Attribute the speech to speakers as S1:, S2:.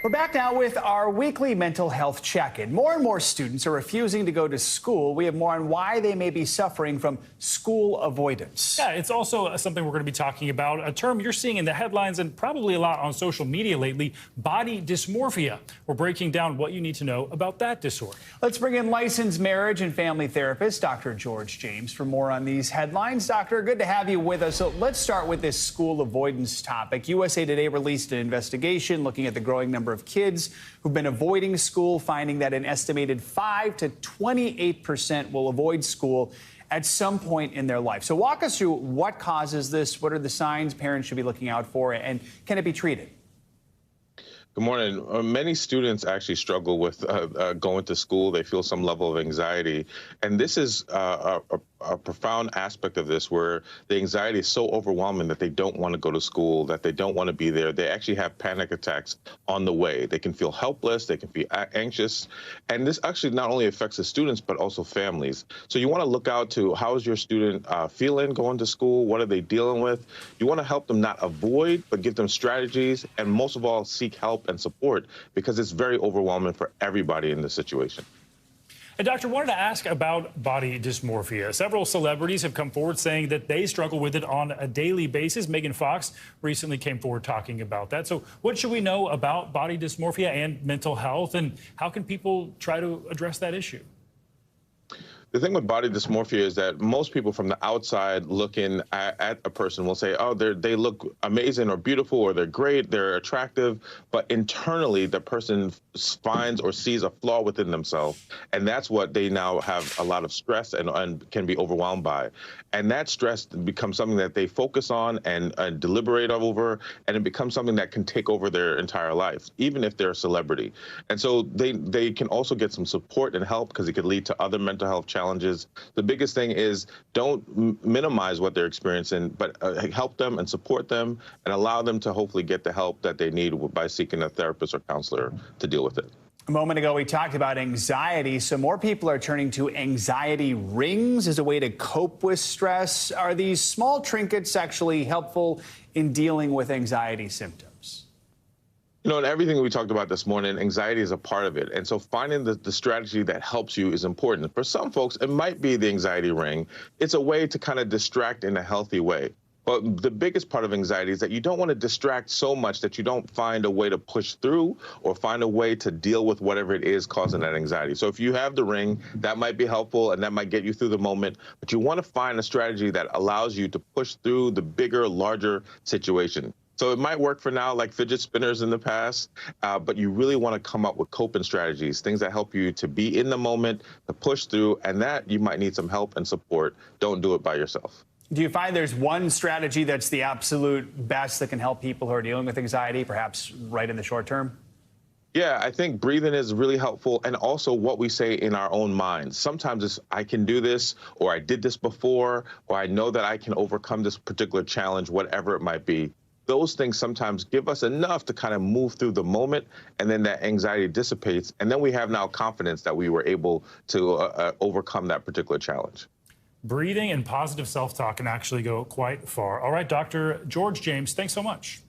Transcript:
S1: We're back now with our weekly mental health check-in. More and more students are refusing to go to school. We have more on why they may be suffering from school avoidance.
S2: Yeah, it's also something we're going to be talking about, a term you're seeing in the headlines and probably a lot on social media lately, body dysmorphia. We're breaking down what you need to know about that disorder.
S1: Let's bring in licensed marriage and family therapist Dr. George James for more on these headlines. Doctor, good to have you with us. So let's start with this school avoidance topic. USA Today released an investigation looking at the growing number of kids who've been avoiding school, finding that an estimated 5 to 28% will avoid school at some point in their life. So walk us through what causes this, what are the signs parents should be looking out for, and can it be treated?
S3: Good morning. Many students actually struggle with going to school. They feel some level of anxiety. And this is a profound aspect of this where the anxiety is so overwhelming that they don't want to go to school, that they don't want to be there. They actually have panic attacks on the way. They can feel helpless. They can be anxious. And this actually not only affects the students, but also families. So you want to look out to how is your student feeling going to school? What are they dealing with? You want to help them not avoid, but give them strategies, and most of all, seek help and support, because it's very overwhelming for everybody in this situation.
S2: And Doctor, wanted to ask about body dysmorphia. Several celebrities have come forward saying that they struggle with it on a daily basis. Megan Fox recently came forward talking about that. So what should we know about body dysmorphia and mental health, and how can people try to address that issue?
S3: The thing with body dysmorphia is that most people from the outside looking at a person will say, oh, they look amazing or beautiful, or they're great, they're attractive. But internally, the person finds or sees a flaw within themselves. And that's what they now have a lot of stress and can be overwhelmed by. And that stress becomes something that they focus on and deliberate over. And it becomes something that can take over their entire life, even if they're a celebrity. And so they can also get some support and help, because it could lead to other mental health challenges. The biggest thing is don't minimize what they're experiencing, but help them and support them and allow them to hopefully get the help that they need by seeking a therapist or counselor to deal with it.
S1: A moment ago, we talked about anxiety. So more people are turning to anxiety rings as a way to cope with stress. Are these small trinkets actually helpful in dealing with anxiety symptoms?
S3: You know, in everything we talked about this morning, anxiety is a part of it. And so finding the strategy that helps you is important. For some folks, it might be the anxiety ring. It's a way to kind of distract in a healthy way. But the biggest part of anxiety is that you don't want to distract so much that you don't find a way to push through or find a way to deal with whatever it is causing that anxiety. So if you have the ring, that might be helpful and that might get you through the moment. But you want to find a strategy that allows you to push through the bigger, larger situation. So it might work for now, like fidget spinners in the past, but you really want to come up with coping strategies, things that help you to be in the moment, to push through, and that you might need some help and support. Don't do it by yourself.
S1: Do you find there's one strategy that's the absolute best that can help people who are dealing with anxiety, perhaps right in the short term?
S3: Yeah, I think breathing is really helpful, and also what we say in our own minds. Sometimes it's, I can do this, or I did this before, or I know that I can overcome this particular challenge, whatever it might be. Those things sometimes give us enough to kind of move through the moment, and then that anxiety dissipates, and then we have now confidence that we were able to overcome that particular challenge.
S2: Breathing and positive self-talk can actually go quite far. All right, Dr. George James, thanks so much.